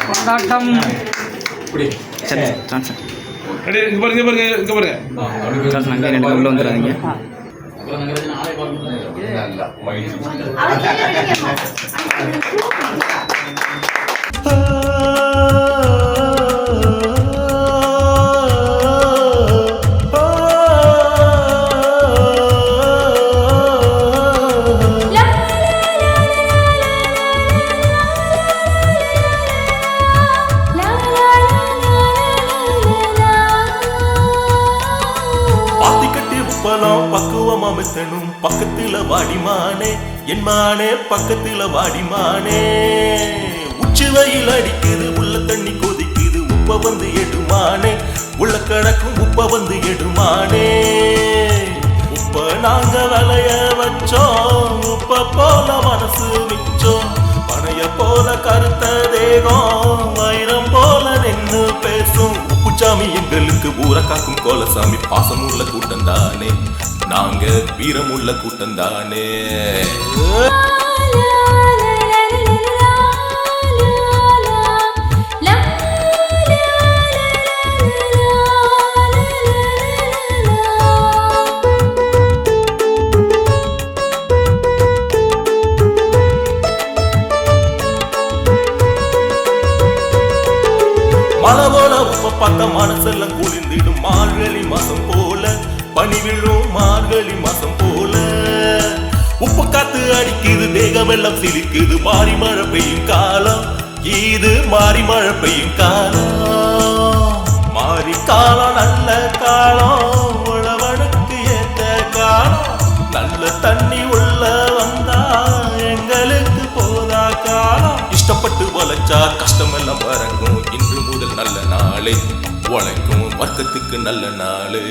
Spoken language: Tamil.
கொண்டாட்டம். உள்ள வந்துடாதீங்க. பக்குவம் அமைத்தனும் பக்கத்துல வாடிமானே என் மானே பக்கத்துல வாடிமானே. உச்சி வெயில் அடிக்குது உள்ள தண்ணி கொதிக்குது உப்ப வந்து எடுமானே உள்ள கிடக்கும் உப்ப வந்து எடுமானே. உப்ப நாங்க விளைய வச்சோம் உப்ப போல மனசு மிச்சோம் பனைய போல கருத்த தேகம் வைரம் போல நின்று பேசும். உப்புச்சாமி எங்களுக்கு ஊற காக்கும் கோலசாமி பாசமுள்ள கூட்டம் தானே நாங்க வீரமுள்ள கூட்டம் தானே. மழை போல உப்ப பார்த்த மனசெல்லாம் குளிர்ந்திடும் மார்கழி மாசம் போல பனி விழும் மார்கழி மாசம் போல. உப்பு காத்து அடிக்குது தேகம் எல்லாம் சிரிக்குது மாறி மழை பெய்யும் காலம் இது மாறி மழை பெய்யும் காலம். மாறி காலம் நல்ல காலம் உழவனுக்கு ஏத்த காலம் நல்ல தண்ணி உள்ள வந்தா எங்களுக்கு போதா காலம். இஷ்டப்பட்டு வளைச்சா கஷ்டம் எல்லாம் வரங்கும் இன்று முதல் நல்ல நாளே உழைக்கும் வர்க்கத்துக்கு நல்ல நாளே.